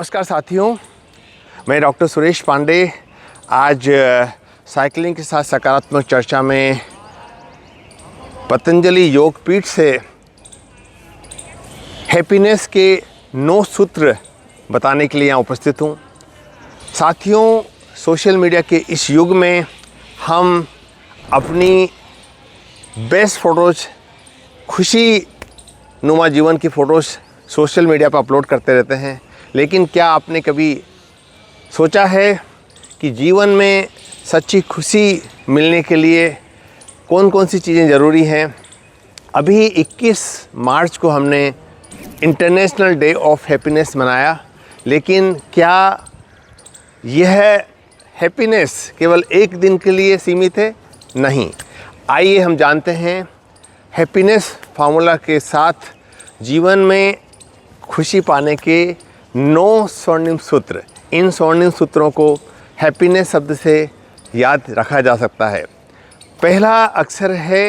नमस्कार साथियों, मैं डॉक्टर सुरेश पांडे आज साइकिलिंग के साथ सकारात्मक चर्चा में पतंजलि योग पीठ से हैप्पीनेस के 9 सूत्र बताने के लिए यहाँ उपस्थित हूँ। साथियों, सोशल मीडिया के इस युग में हम अपनी बेस्ट फ़ोटोज़, खुशी नुमा जीवन की फ़ोटोज़ सोशल मीडिया पर अपलोड करते रहते हैं, लेकिन क्या आपने कभी सोचा है कि जीवन में सच्ची खुशी मिलने के लिए कौन कौन सी चीज़ें ज़रूरी हैं। अभी 21 मार्च को हमने इंटरनेशनल डे ऑफ हैप्पीनेस मनाया, लेकिन क्या यह हैप्पीनेस केवल एक दिन के लिए सीमित है? नहीं। आइए हम जानते हैं हैप्पीनेस फार्मूला के साथ जीवन में खुशी पाने के 9 स्वर्णिम सूत्र। इन स्वर्णिम सूत्रों को हैप्पीनेस शब्द से याद रखा जा सकता है। पहला अक्षर है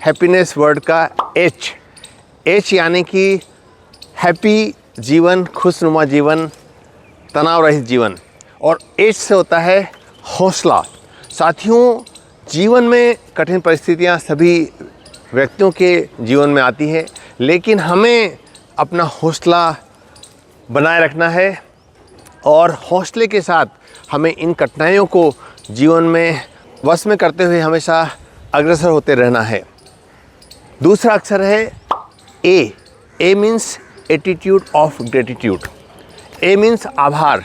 हैप्पीनेस वर्ड का एच यानी कि हैप्पी जीवन, खुशनुमा जीवन, तनाव रहित जीवन। और एच से होता है हौसला। साथियों, जीवन में कठिन परिस्थितियां सभी व्यक्तियों के जीवन में आती है, लेकिन हमें अपना हौसला बनाए रखना है और हौसले के साथ हमें इन कठिनाइयों को जीवन में वश में करते हुए हमेशा अग्रसर होते रहना है। दूसरा अक्षर है A means attitude of gratitude. A means आभार,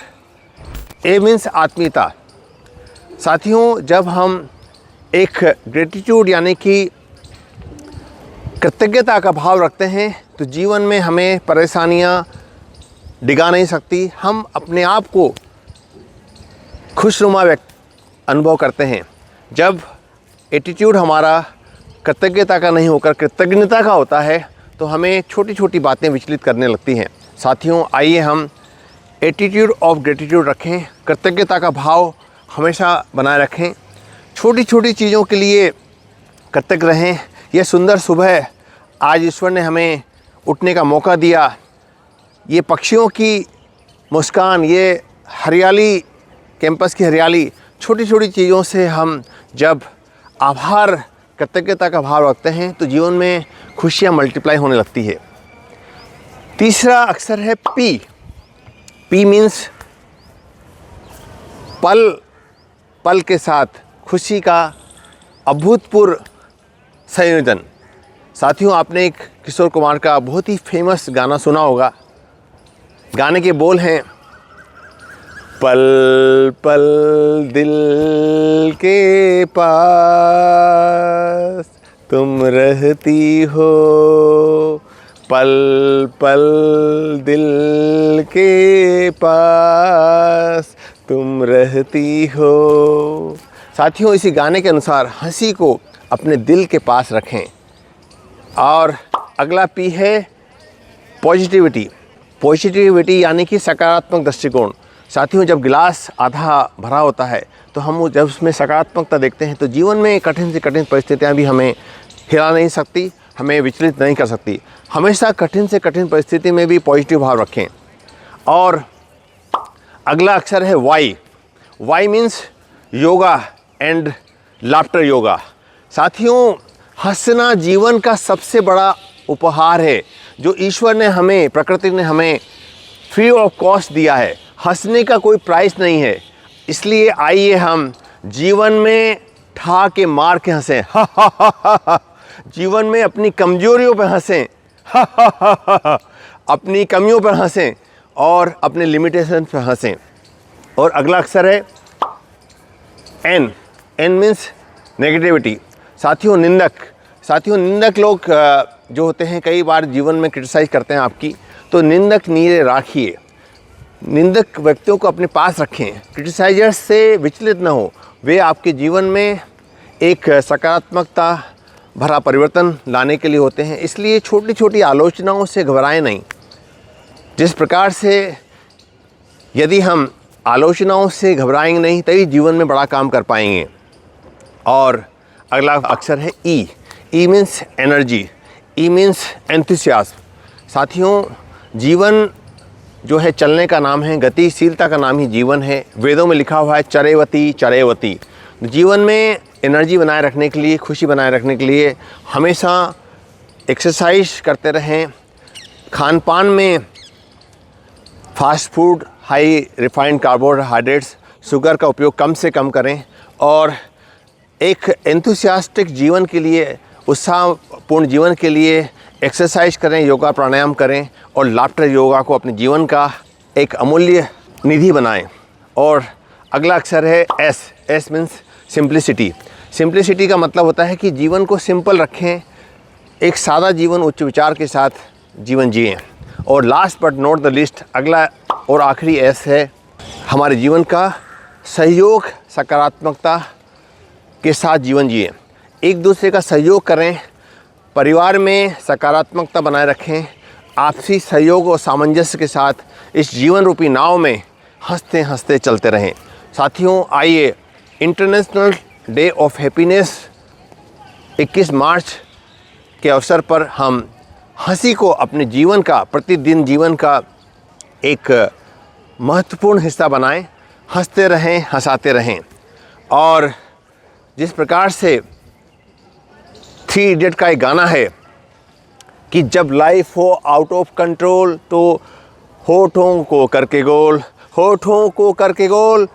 ए मीन्स आत्मीयता। साथियों, जब हम एक ग्रेटिट्यूड यानी कि कृतज्ञता का भाव रखते हैं तो जीवन में हमें परेशानियां डिगा नहीं सकती। हम अपने आप को खुशनुमा अनुभव करते हैं। जब एटीट्यूड हमारा कृतज्ञता का नहीं होकर कृतज्ञता का होता है तो हमें छोटी छोटी बातें विचलित करने लगती हैं। साथियों, आइए हम एटीट्यूड ऑफ ग्रेटिट्यूड रखें, कृतज्ञता का भाव हमेशा बनाए रखें, छोटी छोटी चीज़ों के लिए कृतज्ञ रहें। यह सुंदर सुबह आज ईश्वर ने हमें उठने का मौका दिया, ये पक्षियों की मुस्कान, ये हरियाली, कैंपस की हरियाली, छोटी छोटी चीज़ों से हम जब आभार, कृतज्ञता का भाव रखते हैं तो जीवन में खुशियाँ मल्टीप्लाई होने लगती है। तीसरा अक्षर है पी मीन्स पल के साथ खुशी का अभूतपूर्व संयोजन। साथियों, आपने एक किशोर कुमार का बहुत ही फेमस गाना सुना होगा। गाने के बोल हैं, पल पल दिल के पास तुम रहती हो, पल पल दिल के पास तुम रहती हो। साथियों, इसी गाने के अनुसार हंसी को अपने दिल के पास रखें। और अगला पी है पॉजिटिविटी यानी कि सकारात्मक दृष्टिकोण। साथियों, जब गिलास आधा भरा होता है तो हम जब उसमें सकारात्मकता देखते हैं तो जीवन में कठिन से कठिन परिस्थितियां भी हमें हिला नहीं सकती, हमें विचलित नहीं कर सकती। हमेशा कठिन से कठिन परिस्थिति में भी पॉजिटिव भाव रखें। और अगला अक्षर है Y means yoga and laughter yoga. साथियों, हंसना जीवन का सबसे बड़ा उपहार है जो ईश्वर ने हमें, प्रकृति ने हमें फ्री ऑफ कॉस्ट दिया है। हंसने का कोई प्राइस नहीं है। इसलिए आइए हम जीवन में ठा के मार के हंसें, जीवन में अपनी कमजोरियों पर हंसें, अपनी कमियों पर हंसें और अपने लिमिटेशन पर हंसें। और अगला अक्षर है एन मीन्स नेगेटिविटी। साथियों, निंदक लोग जो होते हैं कई बार जीवन में क्रिटिसाइज़ करते हैं आपकी, तो निंदक नीरे राखिए। निंदक व्यक्तियों को अपने पास रखें, क्रिटिसाइजर्स से विचलित न हो। वे आपके जीवन में एक सकारात्मकता भरा परिवर्तन लाने के लिए होते हैं। इसलिए छोटी छोटी आलोचनाओं से घबराएं नहीं। जिस प्रकार से यदि हम आलोचनाओं से घबराएंगे नहीं तभी जीवन में बड़ा काम कर पाएंगे। और अगला अक्षर है E means energy, E means enthusiasm. साथियों, जीवन जो है चलने का नाम है, गतिशीलता का नाम ही जीवन है। वेदों में लिखा हुआ है चरेवती चरेवती। जीवन में एनर्जी बनाए रखने के लिए, खुशी बनाए रखने के लिए हमेशा एक्सरसाइज करते रहें। खान पान में fast food, high refined carbohydrates, sugar का उपयोग कम से कम करें और एक एंथुसियास्टिक जीवन के लिए, उत्साहपूर्ण जीवन के लिए एक्सरसाइज करें, योगा प्राणायाम करें और लाफ्टर योगा को अपने जीवन का एक अमूल्य निधि बनाएं। और अगला अक्षर है S. S means simplicity. Simplicity का मतलब होता है कि जीवन को सिंपल रखें, एक सादा जीवन उच्च विचार के साथ जीवन जिएं। और last but not the least, अगला और आखिरी एस है हमारे जीवन का सहयोग, सकारात्मकता के साथ जीवन जिएं। एक दूसरे का सहयोग करें, परिवार में सकारात्मकता बनाए रखें, आपसी सहयोग और सामंजस्य के साथ इस जीवन रूपी नाव में हंसते हंसते चलते रहें। साथियों, आइए इंटरनेशनल डे ऑफ हैप्पीनेस 21 मार्च के अवसर पर हम हंसी को अपने जीवन का, प्रतिदिन जीवन का एक महत्वपूर्ण हिस्सा बनाएं। हंसते रहें, हंसाते रहें। और जिस प्रकार से 3 इडियट का एक गाना है कि जब लाइफ हो आउट ऑफ कंट्रोल तो होठों को करके गोल, होठों को करके गोल,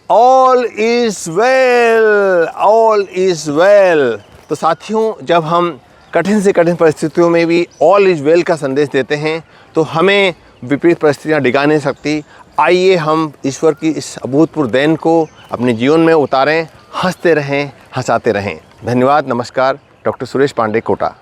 all is well, all is well. तो साथियों, जब हम कठिन से कठिन परिस्थितियों में भी ऑल इज़ वेल का संदेश देते हैं तो हमें विपरीत परिस्थितियाँ डिगा नहीं सकती। आइए हम ईश्वर की इस अभूतपूर्व देन को अपने जीवन में उतारें, हंसते रहें, हंसाते रहें। धन्यवाद। नमस्कार। डॉक्टर सुरेश पांडे, कोटा।